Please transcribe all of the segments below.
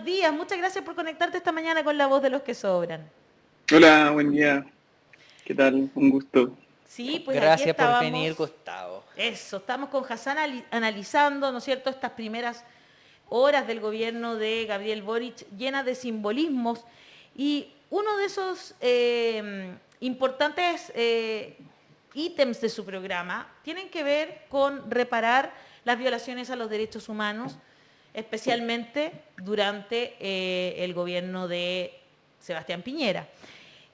buenos días. Muchas gracias por conectarte esta mañana con La Voz de los que Sobran. Hola, buen día. ¿Qué tal? Un gusto. Sí, pues aquí Gracias por venir, estábamos. Gustavo. Eso, estamos con Hassan analizando, ¿no es cierto?, estas primeras horas del gobierno de Gabriel Boric llenas de simbolismos. Y uno de esos importantes ítems de su programa tienen que ver con reparar las violaciones a los derechos humanos, especialmente durante el gobierno de Sebastián Piñera.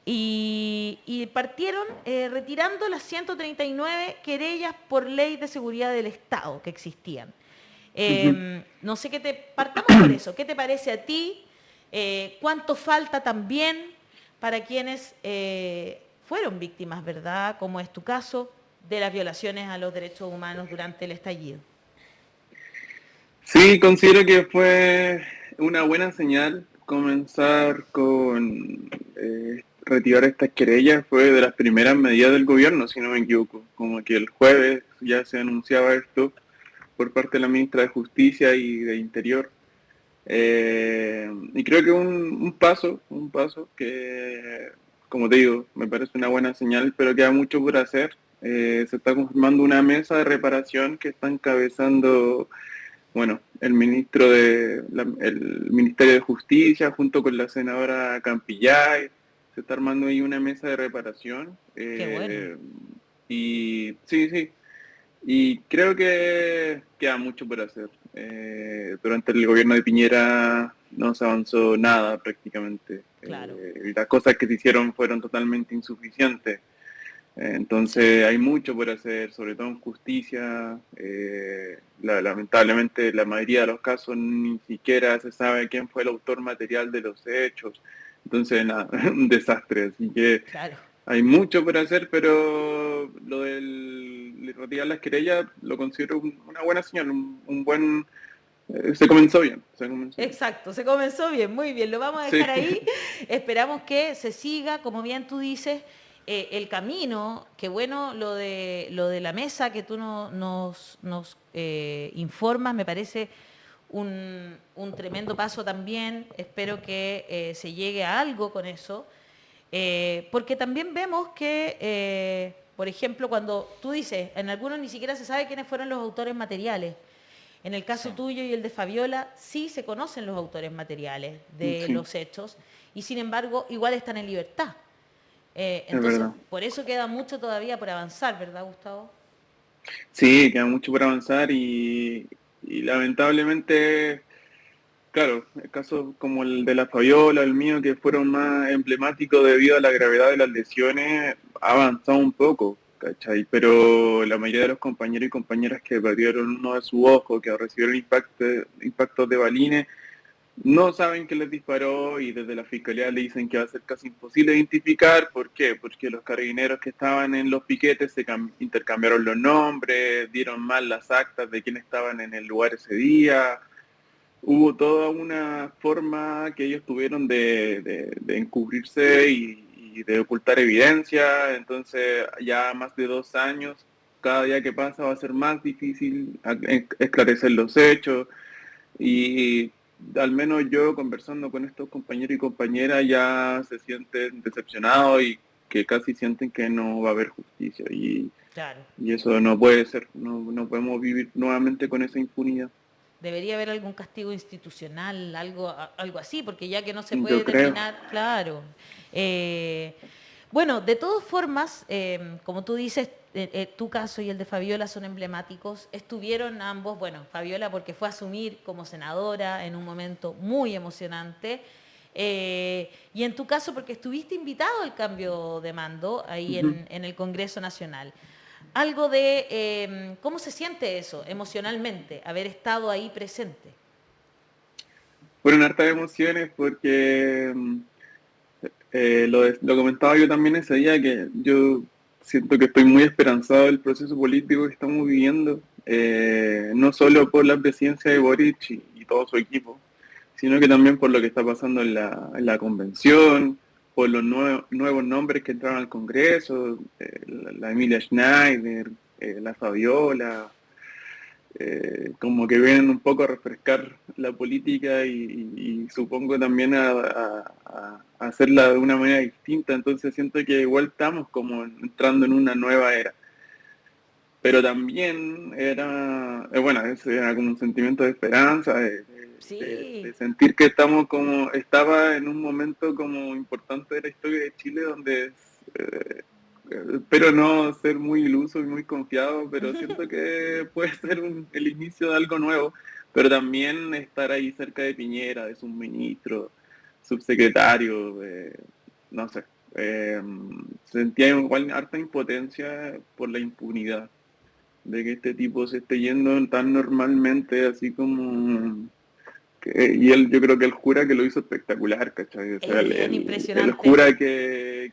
Y partieron retirando las 139 querellas por ley de seguridad del Estado que existían. Ujú. No sé partamos por eso. ¿Qué te parece a ti? ¿Cuánto falta también para quienes fueron víctimas, verdad, como es tu caso, de las violaciones a los derechos humanos durante el estallido? Sí, considero que fue una buena señal comenzar con retirar estas querellas. Fue de las primeras medidas del gobierno, si no me equivoco. Como que el jueves ya se anunciaba esto por parte de la ministra de Justicia y de Interior. Y creo que un paso que, como te digo, me parece una buena señal, pero queda mucho por hacer. Se está conformando una mesa de reparación que está encabezando, bueno, el Ministerio de Justicia junto con la senadora Campillay. Se está armando ahí una mesa de reparación. Qué bueno. Y sí, sí, y creo que queda mucho por hacer. Durante el gobierno de Piñera no se avanzó nada prácticamente. Claro. Y las cosas que se hicieron fueron totalmente insuficientes. Entonces hay mucho por hacer, sobre todo en justicia. Lamentablemente la mayoría de los casos ni siquiera se sabe quién fue el autor material de los hechos. Entonces, nada, un desastre. Así que Claro. hay mucho por hacer, pero lo del retirar las querellas lo considero una buena señal, un buen... se comenzó bien, se comenzó bien. Exacto, se comenzó bien, muy bien, lo vamos a Sí, dejar ahí. Esperamos que se siga, como bien tú dices, el camino. Qué bueno lo de la mesa que tú nos informas, me parece un tremendo paso también. Espero que se llegue a algo con eso, porque también vemos que, por ejemplo, cuando tú dices, en algunos ni siquiera se sabe quiénes fueron los autores materiales. En el Sí, caso tuyo y el de Fabiola, sí se conocen los autores materiales de sí, los hechos y sin embargo igual están en libertad. es Entonces, verdad. por eso queda mucho todavía por avanzar, ¿verdad, Gustavo? Sí, queda mucho por avanzar y lamentablemente, claro, casos como el de la Fabiola, el mío, que fueron más emblemáticos debido a la gravedad de las lesiones, ha avanzado un poco, ¿cachai? Pero la mayoría de los compañeros y compañeras que perdieron uno de sus ojos, que recibieron impactos de balines, no saben que les disparó y desde la fiscalía le dicen que va a ser casi imposible identificar. ¿Por qué? Porque los carabineros que estaban en los piquetes intercambiaron los nombres, dieron mal las actas de quién estaban en el lugar ese día. Hubo toda una forma que ellos tuvieron de encubrirse y de ocultar evidencia. Entonces ya más de 2 años, cada día que pasa va a ser más difícil esclarecer los hechos. Y al menos yo conversando con estos compañeros y compañeras ya se sienten decepcionados y que casi sienten que no va a haber justicia. Claro. Y eso no puede ser, no podemos vivir nuevamente con esa impunidad. Debería haber algún castigo institucional, algo así, porque ya que no se puede Yo creo. determinar, claro. Eh, bueno, de todas formas, como tú dices, tu caso y el de Fabiola son emblemáticos. Estuvieron ambos, bueno, Fabiola porque fue a asumir como senadora en un momento muy emocionante, y en tu caso porque estuviste invitado al cambio de mando ahí Ujú. en el Congreso Nacional. Algo de cómo se siente eso emocionalmente, haber estado ahí presente. Fueron hartas emociones porque lo comentaba yo también ese día, que yo siento que estoy muy esperanzado del proceso político que estamos viviendo, no solo por la presidencia de Boric y todo su equipo, sino que también por lo que está pasando en la convención, por los nuevos nombres que entraron al Congreso, la Emilia Schneider, la Fabiola. como que vienen un poco a refrescar la política y supongo también a hacerla de una manera distinta, entonces siento que igual estamos como entrando en una nueva era. Pero también era, bueno, ese era como un sentimiento de esperanza, de Sí, sentir que estaba en un momento como importante de la historia de Chile donde espero no ser muy iluso y muy confiado, pero siento que puede ser el inicio de algo nuevo, pero también estar ahí cerca de Piñera, de sus ministros, subsecretario, no sé, eh, sentía igual harta impotencia por la impunidad de que este tipo se esté yendo tan normalmente, así como y él, yo creo que él jura que lo hizo espectacular, ¿cachai? O sea, es bien él impresionante. jura que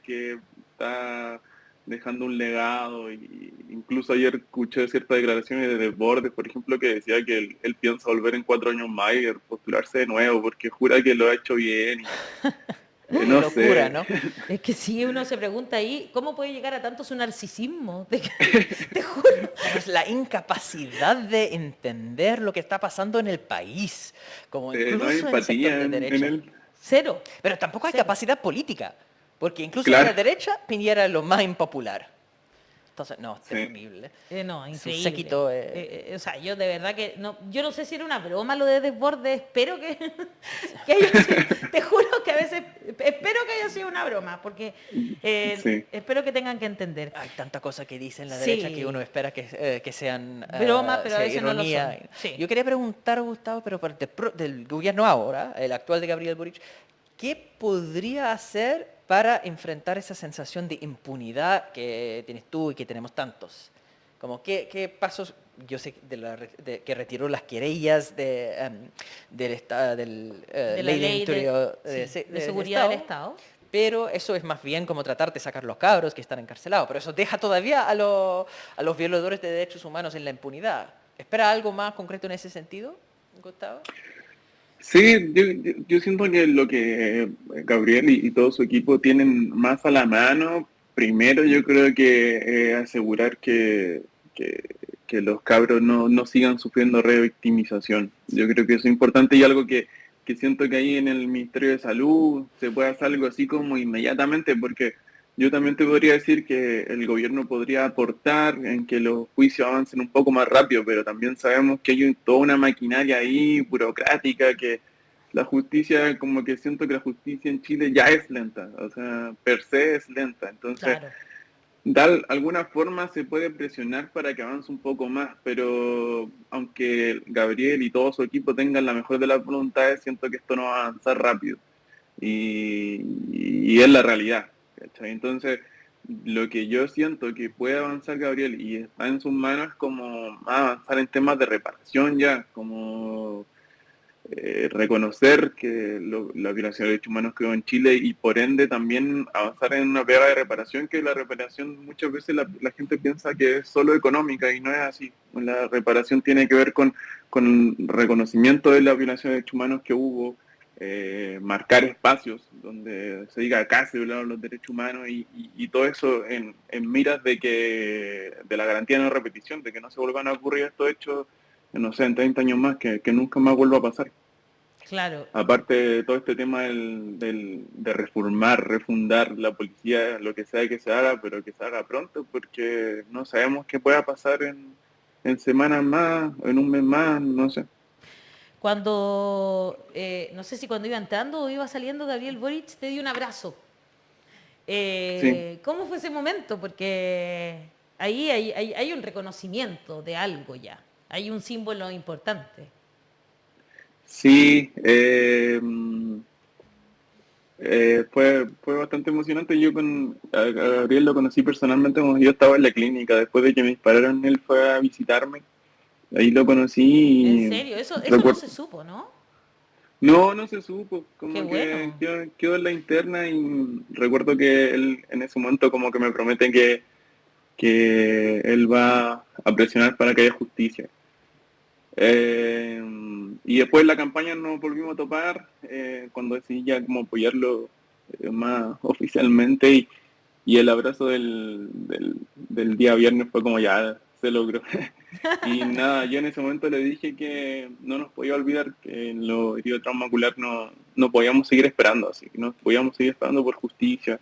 está dejando un legado, y incluso ayer escuché ciertas declaraciones de Desbordes, por ejemplo, que decía que él piensa volver en 4 años más y postularse de nuevo, porque jura que lo ha hecho bien, y Qué no locura, sé. ¿no? Es que sí, uno se pregunta ahí, ¿cómo puede llegar a tanto su narcisismo? Te juro. Pero es la incapacidad de entender lo que está pasando en el país, como No hay incluso en sector empatía de en derecha. él. Cero, Pero tampoco hay cero. capacidad política, porque incluso en la Claro, derecha Piñera es lo más impopular. Entonces, no, es sí. terrible. No, Su increíble. séquito, O sea, yo de verdad que no, yo no sé si era una broma lo de Desbordes, espero que, que haya sido, te juro que a veces espero que haya sido una broma, porque Sí. espero que tengan que entender. hay tanta cosa que dice en la derecha que uno Sí, espera que sean broma, pero a sea veces no lo son. ironía. Sí. Yo quería preguntar, Gustavo, pero del gobierno ahora, el actual de Gabriel Boric, ¿qué podría hacer para enfrentar esa sensación de impunidad que tienes tú y que tenemos tantos? Como qué pasos, yo sé que retiró las querellas del De la ley de ley interior sí, de del seguridad del Estado, Estado. pero eso es más bien como tratar de sacar los cabros que están encarcelados, pero eso deja todavía a los violadores de derechos humanos en la impunidad. ¿Espera algo más concreto en ese sentido, Gustavo? Sí, yo siento que lo que Gabriel y todo su equipo tienen más a la mano, primero yo creo que asegurar que, que los cabros no sigan sufriendo revictimización. Yo creo que eso es importante y algo que siento que ahí en el Ministerio de Salud se puede hacer algo así como inmediatamente, porque yo también te podría decir que el gobierno podría aportar en que los juicios avancen un poco más rápido, pero también sabemos que hay toda una maquinaria ahí burocrática, que la justicia, como que siento que la justicia en Chile ya es lenta, o sea, per se es lenta. Entonces, Claro. de alguna forma se puede presionar para que avance un poco más, pero aunque Gabriel y todo su equipo tengan la mejor de las voluntades, siento que esto no va a avanzar rápido y es la realidad, ¿cachai? Entonces, lo que yo siento que puede avanzar Gabriel y está en sus manos es como avanzar en temas de reparación ya, como reconocer que la violación de derechos humanos quedó en Chile y por ende también avanzar en una pega de reparación, que la reparación muchas veces la gente piensa que es solo económica y no es así. La reparación tiene que ver con el reconocimiento de la violación de derechos humanos que hubo, marcar espacios donde se diga acá se violaron los derechos humanos y todo eso en miras de la garantía de no repetición, de que no se vuelvan a ocurrir estos hechos, no sé, en 30 años más, que nunca más vuelva a pasar. Claro. Aparte de todo este tema de reformar, refundar la policía, lo que sea que se haga, pero que se haga pronto, porque no sabemos qué pueda pasar en semanas más, en un mes más, no sé. Cuando, no sé si cuando iba entrando o iba saliendo Gabriel Boric, te dio un abrazo. Sí, ¿Cómo fue ese momento? Porque ahí hay un reconocimiento de algo ya. Hay un símbolo importante. sí, fue bastante emocionante. Yo a Gabriel lo conocí personalmente cuando yo estaba en la clínica, después de que me dispararon, él fue a visitarme, ahí lo En conocí y serio, eso no recuerdo. se supo, ¿no? No, no se supo, Qué como que bueno. quedó en la interna y recuerdo que él en ese momento como que me promete que él va a presionar para que haya justicia. Eh, y después la campaña nos volvimos a topar cuando decidí ya como apoyarlo más oficialmente y el abrazo del día viernes fue como ya se logró. Y nada, yo en ese momento le dije que no nos podía olvidar que en lo herido de trauma ocular no podíamos seguir esperando, así que no podíamos seguir esperando por justicia,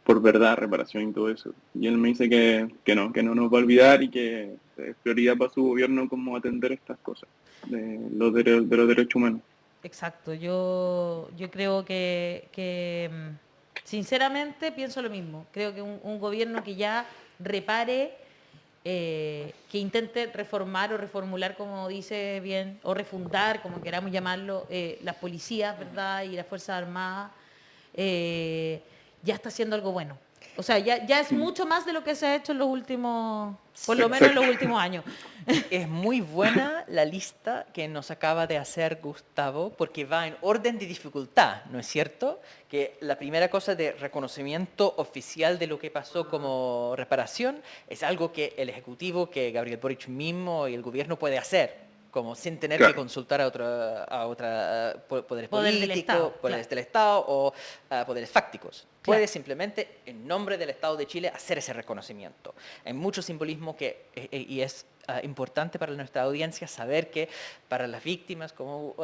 por verdad, reparación y todo eso. Y él me dice que no nos va a olvidar y que es prioridad para su gobierno como atender estas cosas de los derechos humanos. Exacto, yo creo que, sinceramente pienso lo mismo. Creo que un gobierno que ya repare, que intente reformar o reformular, como dice bien, o refundar, como queramos llamarlo, las policías, ¿verdad? Y las Fuerzas Armadas, eh, ya está haciendo algo bueno. O sea, ya es mucho más de lo que se ha hecho en los últimos, por lo menos en Exacto. los últimos años. Es muy buena la lista que nos acaba de hacer Gustavo, porque va en orden de dificultad, ¿no es cierto? Que la primera cosa de reconocimiento oficial de lo que pasó como reparación es algo que el Ejecutivo, que Gabriel Boric mismo y el gobierno puede hacer, como sin tener que Claro, consultar a poderes Poder del políticos, Estado, poderes claro. del Estado o poderes fácticos. Puede Claro. simplemente, en nombre del Estado de Chile, hacer ese reconocimiento. Hay mucho simbolismo y es importante para nuestra audiencia saber que para las víctimas como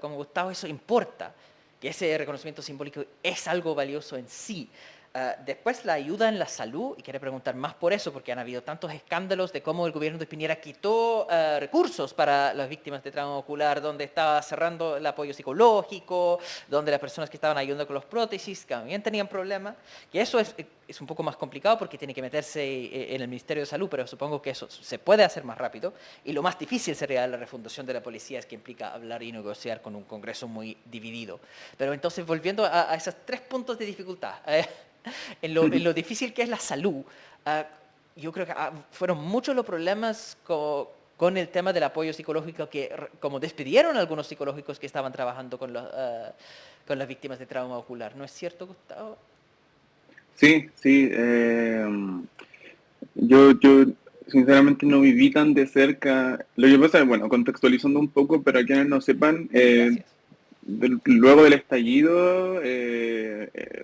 Gustavo eso importa, que ese reconocimiento simbólico es algo valioso en sí. Después la ayuda en la salud, y quiero preguntar más por eso, porque han habido tantos escándalos de cómo el gobierno de Piñera quitó recursos para las víctimas de trauma ocular, donde estaba cerrando el apoyo psicológico, donde las personas que estaban ayudando con los prótesis también tenían problemas, que eso es un poco más complicado porque tiene que meterse en el Ministerio de Salud, pero supongo que eso se puede hacer más rápido, y lo más difícil sería la refundación de la policía, es que implica hablar y negociar con un Congreso muy dividido. Pero entonces, volviendo a esos 3 puntos de dificultad, en lo difícil que es la salud, ah, yo creo que fueron muchos los problemas con el tema del apoyo psicológico, que como despidieron a algunos psicológicos que estaban trabajando con las víctimas de trauma ocular. ¿No es cierto, Gustavo? sí, sí. Yo sinceramente no viví tan de cerca. Lo que pasa es, bueno, contextualizando un poco, para quienes no sepan, Gracias. luego del estallido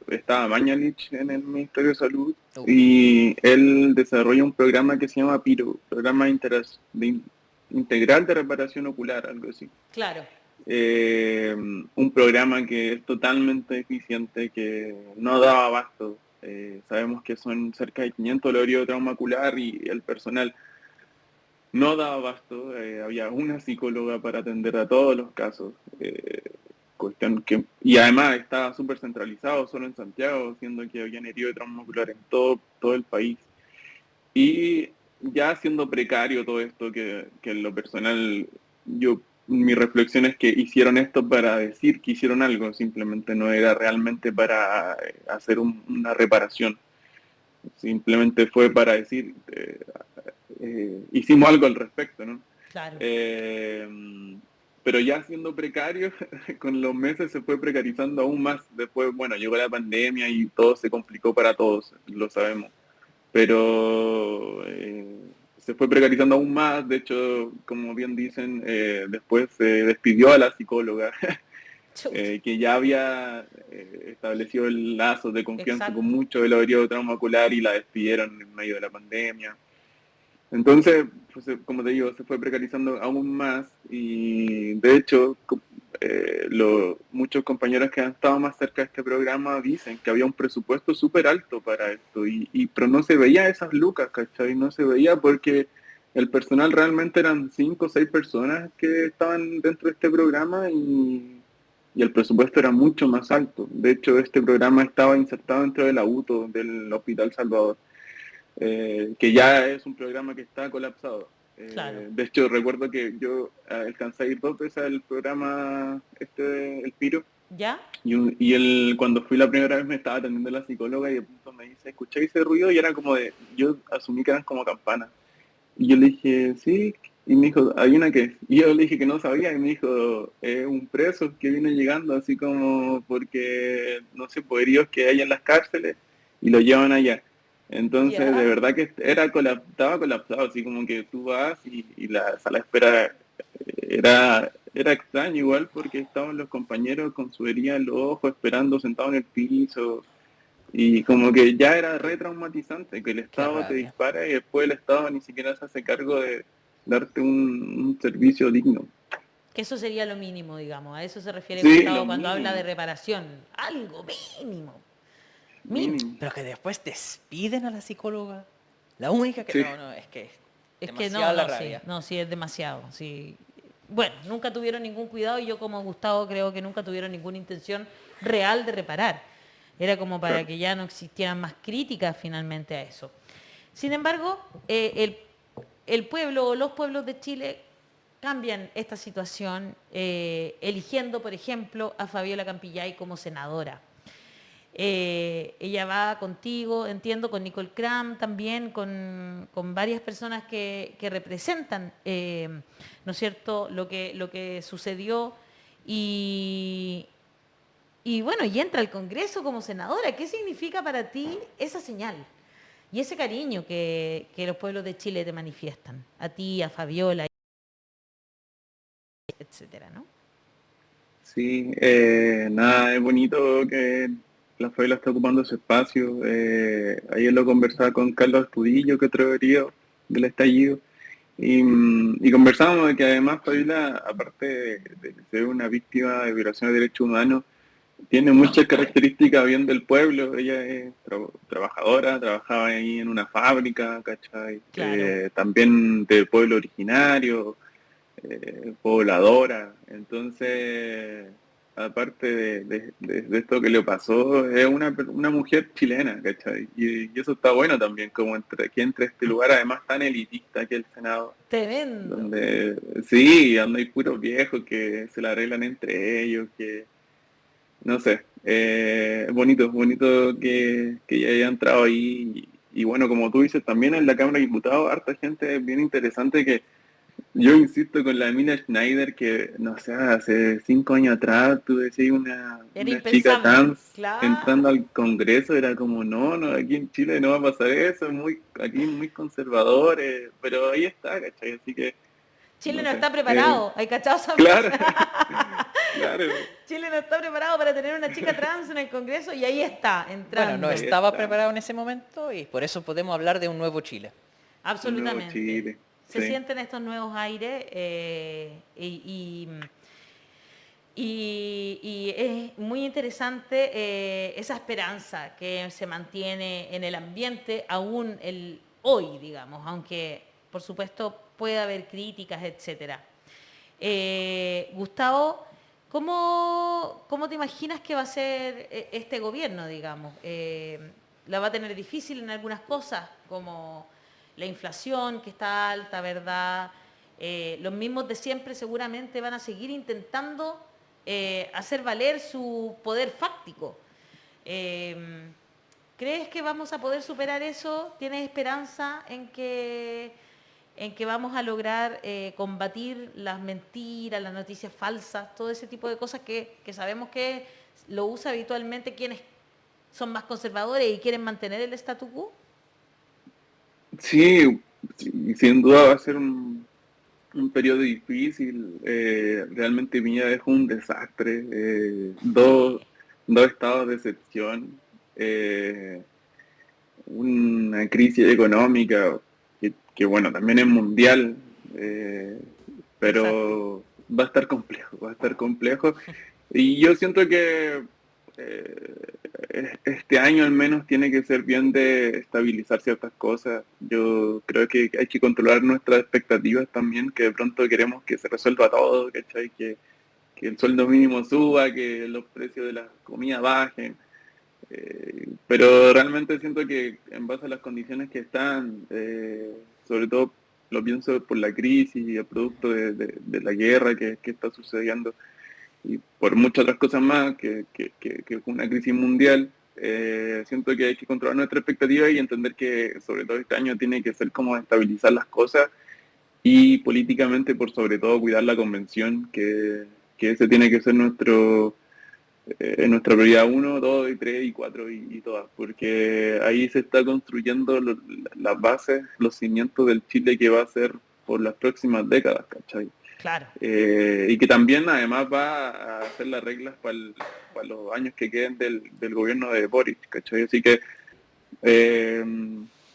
estaba Mañalich en el Ministerio de Salud Uh, y él desarrolla un programa que se llama PIRO, Integral de Reparación Ocular, algo así. Claro. Un programa que es totalmente eficiente, que no daba abasto. Sabemos que son cerca de 500 los heridos de trauma ocular y el personal no daba abasto. Había una psicóloga para atender a todos los casos. Y además estaba súper centralizado solo en Santiago, siendo que habían herido de trauma ocular en todo el país. Y ya siendo precario todo esto, que en lo personal, mi reflexión es que hicieron esto para decir que hicieron algo, simplemente no era realmente para hacer una reparación, simplemente fue para decir, hicimos algo al respecto, ¿no? Claro. Eh, pero ya siendo precario, con los meses se fue precarizando aún más. Después, bueno, llegó la pandemia y todo se complicó para todos, lo sabemos, pero se fue precarizando aún más. De hecho, como bien dicen, después se despidió a la psicóloga, Chuta. que ya había establecido el lazo de confianza con Exacto. muchos de los heridos de trauma ocular y la despidieron en medio de la pandemia. Entonces, pues, como te digo, se fue precarizando aún más y de hecho muchos compañeros que han estado más cerca de este programa dicen que había un presupuesto súper alto para esto, pero no se veía esas lucas, ¿cachai? No se veía porque el personal realmente eran 5 o 6 personas que estaban dentro de este programa y el presupuesto era mucho más alto. De hecho, este programa estaba insertado dentro de la UTO, del Hospital Salvador, que ya es un programa que está colapsado. Claro. De hecho, recuerdo que yo alcancé a ir 2 veces al programa el Piro, ¿Ya? y él, cuando fui la primera vez, me estaba atendiendo la psicóloga y de pronto me dice, ¿escuché ese ruido? Y era como yo asumí que eran como campanas. Y yo le dije, sí, y me dijo, ¿hay una qué? Y yo le dije que no sabía, y me dijo, un preso que viene llegando, así como porque, no sé, poderidos que hay en las cárceles, y lo llevan allá. Entonces, de Ya. verdad que estaba colapsado, así como que tú vas y la sala de espera era extraño igual, porque estaban los compañeros con su herida en los ojos, esperando, sentados en el piso. Y como que ya era re traumatizante que el Qué Estado te rabia. dispara y después el Estado ni siquiera se hace cargo de darte un servicio digno. Que eso sería lo mínimo, digamos. A eso se refiere Sí, lo Gustavo cuando habla de mínimo, reparación. Algo mínimo. Mínimo. mínimo. Pero que después despiden a la psicóloga. La única que... Sí, No, no, es que es Es que no, demasiada la no, sí, rabia. no, sí, es demasiado, sí. Bueno, nunca tuvieron ningún cuidado y yo como Gustavo creo que nunca tuvieron ninguna intención real de reparar. Era como para claro. que ya no existieran más críticas finalmente a eso. Sin embargo, el pueblo o los pueblos de Chile cambian esta situación eligiendo, por ejemplo, a Fabiola Campillay como senadora. Ella va contigo, entiendo, con Nicole Cram también, con varias personas que representan, ¿no es cierto?, lo que sucedió y, y bueno, y entra al Congreso como senadora. ¿Qué significa para ti esa señal y ese cariño que los pueblos de Chile te manifiestan? A ti, a Fabiola, etcétera, ¿no? Sí, nada, es bonito que la Fabiola está ocupando ese espacio. Ayer lo conversaba con Carlos Astudillo, que otro herido del estallido, y conversábamos de que además Fabiola, aparte de ser una víctima de violación de derechos humanos, tiene muchas características bien del pueblo. Ella es trabajadora, trabajaba ahí en una fábrica, ¿cachai? Claro. También de pueblo originario, pobladora. Entonces, aparte de esto que le pasó, es una mujer chilena, ¿cachai? Y eso está bueno también, como que entre este lugar además tan elitista que es el Senado, Tremendo. donde sí, donde hay puros viejos que se la arreglan entre ellos, que no sé, bonito, bonito que ya haya entrado ahí. Y bueno, como tú dices, también en la Cámara de Diputados, harta gente bien interesante que yo insisto con la Mina Schneider que, no sé, hace 5 años atrás tú decías Era una chica impensable. trans Claro. entrando al Congreso, era como, no, no, aquí en Chile no va a pasar eso, es muy, aquí muy conservadores, pero ahí está, ¿cachai? Así que, Chile no no sé, está preparado. ¿Hay cachado esa claro, frase? claro, Chile no está preparado para tener una chica trans en el Congreso y ahí está, Bueno, no entrando. ahí estaba está, preparado en ese momento y por eso podemos hablar de un nuevo Chile. un nuevo Absolutamente. Chile, Se sí. sienten estos nuevos aires y es muy interesante esa esperanza que se mantiene en el ambiente aún hoy, digamos, aunque por supuesto puede haber críticas, etcétera. Gustavo, ¿cómo te imaginas que va a ser este gobierno, digamos? ¿La va a tener difícil en algunas cosas, como la inflación que está alta, ¿verdad? Los mismos de siempre seguramente van a seguir intentando hacer valer su poder fáctico. Eh, ¿Crees que vamos a poder superar eso? ¿Tienes esperanza en que vamos a lograr combatir las mentiras, las noticias falsas, todo ese tipo de cosas que sabemos que lo usa habitualmente quienes son más conservadores y quieren mantener el statu quo? Sí, sí, sin duda va a ser un periodo difícil. Realmente Piñera dejó un desastre, dos estados de excepción, una crisis económica que, bueno, también es mundial, Exacto. pero va a estar complejo, va a estar complejo. Y yo siento que este año al menos tiene que ser bien de estabilizar ciertas cosas. Yo creo que hay que controlar nuestras expectativas también, que de pronto queremos que se resuelva todo, ¿cachai? Que el sueldo mínimo suba, que los precios de la comida bajen. Pero realmente siento que en base a las condiciones que están, sobre todo lo pienso por la crisis y el producto de la guerra que está sucediendo y por muchas otras cosas más, que una crisis mundial, siento que hay que controlar nuestra expectativa y entender que sobre todo este año tiene que ser como estabilizar las cosas y políticamente por sobre todo cuidar la convención, que ese tiene que ser nuestra prioridad uno, 2 y 3 y 4 y todas, porque ahí se está construyendo las bases, los cimientos del Chile que va a ser por las próximas décadas, ¿cachai? Claro. Y que también además va a hacer las reglas para los años que queden del gobierno de Boric, ¿cachai? Así que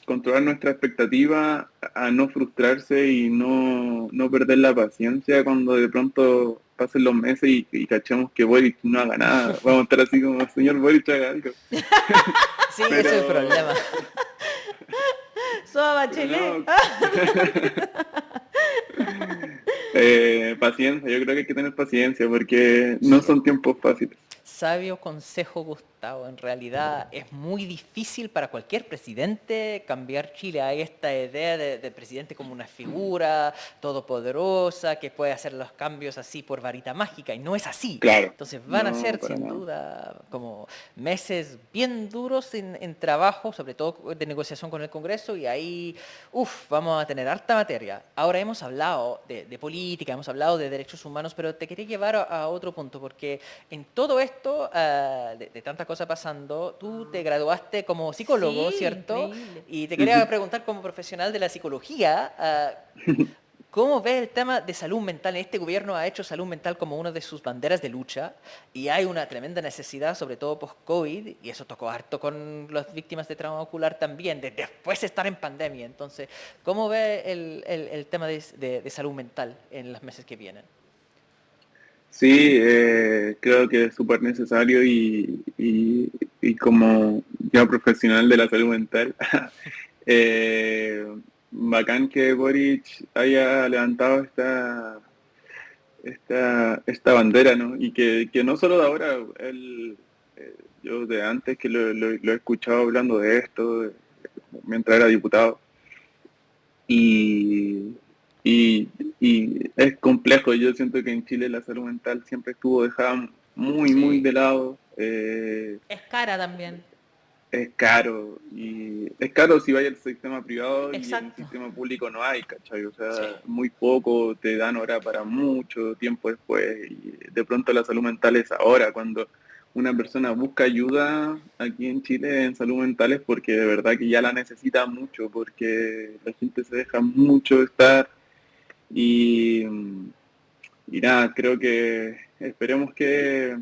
controlar nuestra expectativa a no frustrarse y no perder la paciencia cuando de pronto pasen los meses y cachamos que Boric no haga nada. Vamos a estar así como, señor Boric, haga algo. Sí, ese es el problema. Soa Bachelet. No. Paciencia, yo creo que hay que tener paciencia porque no son tiempos fáciles. Sabio consejo, Gustavo. En realidad es muy difícil para cualquier presidente cambiar Chile a esta idea de presidente como una figura todopoderosa que puede hacer los cambios así por varita mágica, y no es así. Claro. Entonces van a No, ser para sin nada. duda como meses bien duros en trabajo, sobre todo de negociación con el Congreso, y ahí vamos a tener harta materia. Ahora hemos hablado de política, hemos hablado de derechos humanos, pero te quería llevar a otro punto, porque en todo esto, de tanta cosa pasando, tú te graduaste como psicólogo, Sí, ¿cierto? increíble. Y te quería preguntar como profesional de la psicología, ¿cómo ves el tema de salud mental? Este gobierno ha hecho salud mental como una de sus banderas de lucha, y hay una tremenda necesidad, sobre todo post-COVID, y eso tocó harto con las víctimas de trauma ocular también, después de estar en pandemia. Entonces, ¿cómo ves el tema de salud mental en los meses que vienen? Sí, creo que es súper necesario y como ya profesional de la salud mental, eh, bacán que Boric haya levantado esta bandera, ¿no? Y que no solo de ahora, yo de antes que lo he escuchado hablando de esto, mientras era diputado. Y, y es complejo. Yo siento que en Chile la salud mental siempre estuvo dejada muy Sí. de lado. Es cara también. Es caro. Y es caro si vaya al sistema privado y en el Exacto. sistema público no hay, ¿cachai? O Sí. sea, muy poco, te dan hora para mucho tiempo después. Y de pronto la salud mental es ahora, cuando una persona busca ayuda aquí en Chile en salud mental es porque de verdad que ya la necesita mucho, porque la gente se deja mucho estar y, y nada, creo que esperemos que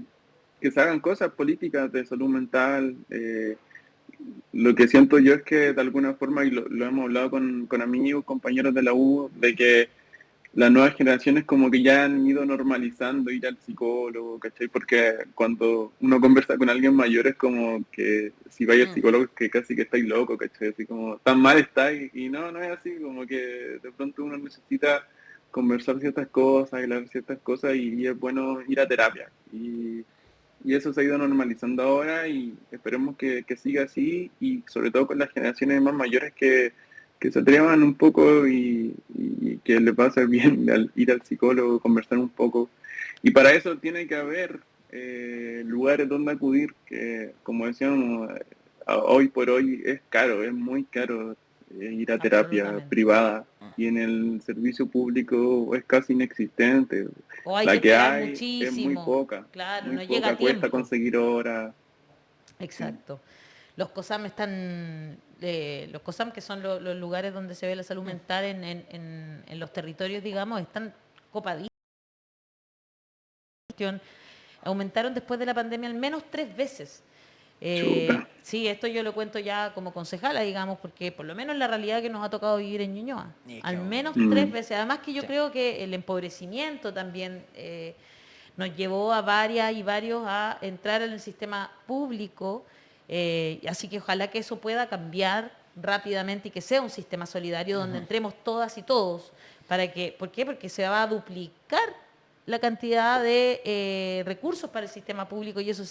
se hagan cosas políticas de salud mental. Lo que siento yo es que de alguna forma, y lo hemos hablado con amigos, compañeros de la U, de que las nuevas generaciones como que ya han ido normalizando ir al psicólogo, ¿cachai? Porque cuando uno conversa con alguien mayor es como que si vaya al Mm. psicólogo es que casi que estáis loco, ¿cachai? Así como tan mal estáis y no es así, como que de pronto uno necesita conversar ciertas cosas, hablar ciertas cosas y es bueno ir a terapia. Y eso se ha ido normalizando ahora y esperemos que siga así y sobre todo con las generaciones más mayores que se atrevan un poco y que les va a hacer bien ir al psicólogo, conversar un poco. Y para eso tiene que haber lugares donde acudir, que como decíamos, hoy por hoy es caro, es muy caro ir a terapia Absolutamente. privada y en el servicio público es casi inexistente. O hay que La que esperar hay es muchísimo. Claro, muy no llega a poca, cuesta tiempo. conseguir horas. Sí. Exacto. Los COSAM están, los COSAM, que son los lugares donde se ve la salud mental en los territorios, digamos, están copadísimos. Aumentaron después de la pandemia al menos 3 veces. Chuta. Sí, esto yo lo cuento ya como concejala, digamos, porque por lo menos la realidad que nos ha tocado vivir en Ñuñoa. Y es que Al menos Mm, 3 veces. Además que yo sí. creo que el empobrecimiento también nos llevó a varias y varios a entrar en el sistema público. Así que ojalá que eso pueda cambiar rápidamente y que sea un sistema solidario donde entremos todas y todos. ¿Por qué? Porque se va a duplicar la cantidad de recursos para el sistema público y eso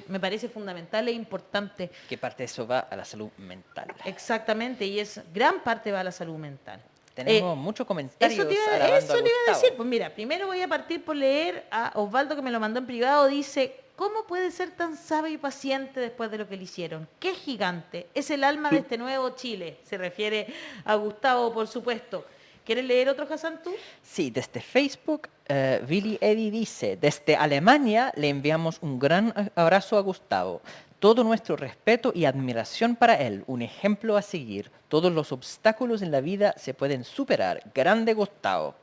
me parece fundamental e importante. ¿Qué parte de eso va a la salud mental? Exactamente, y es gran parte va a la salud mental. Tenemos muchos Eso comentarios alabando a le iba a decir. Gustavo. Pues mira, primero voy a partir por leer a Osvaldo, que me lo mandó en privado. Dice, ¿cómo puede ser tan sabio y paciente después de lo que le hicieron? ¡Qué gigante! Es el alma de este nuevo Chile. Se refiere a Gustavo, por supuesto. ¿Quieres leer otro, Hassan, tú? Sí, desde Facebook, Billy Eddy dice, desde Alemania le enviamos un gran abrazo a Gustavo. Todo nuestro respeto y admiración para él, un ejemplo a seguir. Todos los obstáculos en la vida se pueden superar. Grande Gustavo.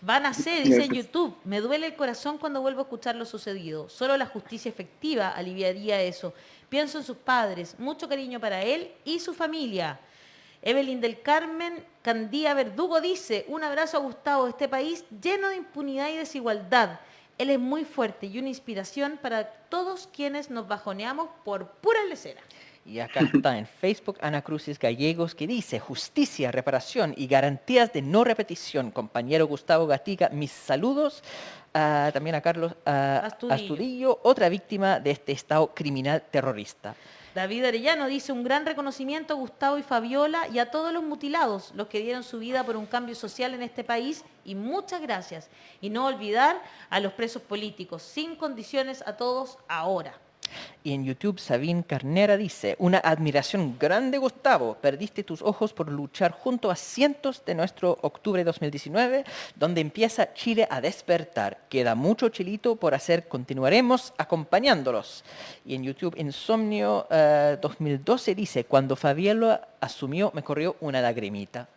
Van a ser, dice en Gracias. YouTube, me duele el corazón cuando vuelvo a escuchar lo sucedido. Solo la justicia efectiva aliviaría eso. Pienso en sus padres, mucho cariño para él y su familia. Evelyn del Carmen Candía Verdugo dice, un abrazo a Gustavo, este país lleno de impunidad y desigualdad. Él es muy fuerte y una inspiración para todos quienes nos bajoneamos por pura lesera. Y acá está en Facebook Ana Crucis Gallegos que dice, justicia, reparación y garantías de no repetición. Compañero Gustavo Gatica, mis saludos. También a Carlos Astudillo, otra víctima de este Estado criminal terrorista. David Arellano dice, un gran reconocimiento a Gustavo y Fabiola y a todos los mutilados, los que dieron su vida por un cambio social en este país, y muchas gracias. Y no olvidar a los presos políticos, sin condiciones a todos ahora. Y en YouTube Sabine Carnera dice, una admiración grande Gustavo, perdiste tus ojos por luchar junto a cientos de nuestro octubre 2019, donde empieza Chile a despertar. Queda mucho Chilito por hacer, continuaremos acompañándolos. Y en YouTube Insomnio 2012 dice, cuando Fabiola asumió me corrió una lagrimita.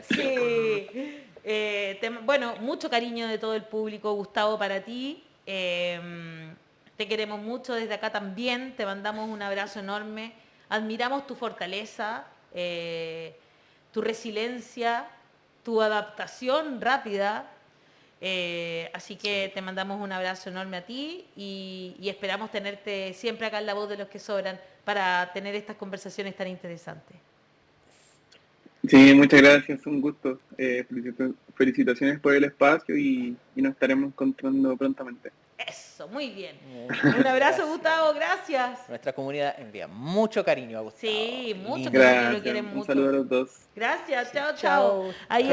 Sí. Bueno, mucho cariño de todo el público, Gustavo, para ti. Te queremos mucho desde acá también, te mandamos un abrazo enorme, admiramos tu fortaleza, tu resiliencia, tu adaptación rápida, así que te mandamos un abrazo enorme a ti y esperamos tenerte siempre acá en La Voz de los que Sobran para tener estas conversaciones tan interesantes. Sí, muchas gracias, un gusto. Felicitaciones por el espacio y nos estaremos encontrando prontamente. Eso, muy bien. Un abrazo, Gustavo, gracias. Nuestra comunidad envía mucho cariño a Gustavo. Sí, mucho Lindo. cariño, lo Gracias, quieren un mucho. saludo a los dos. Gracias, chao, Chao. chao. Ahí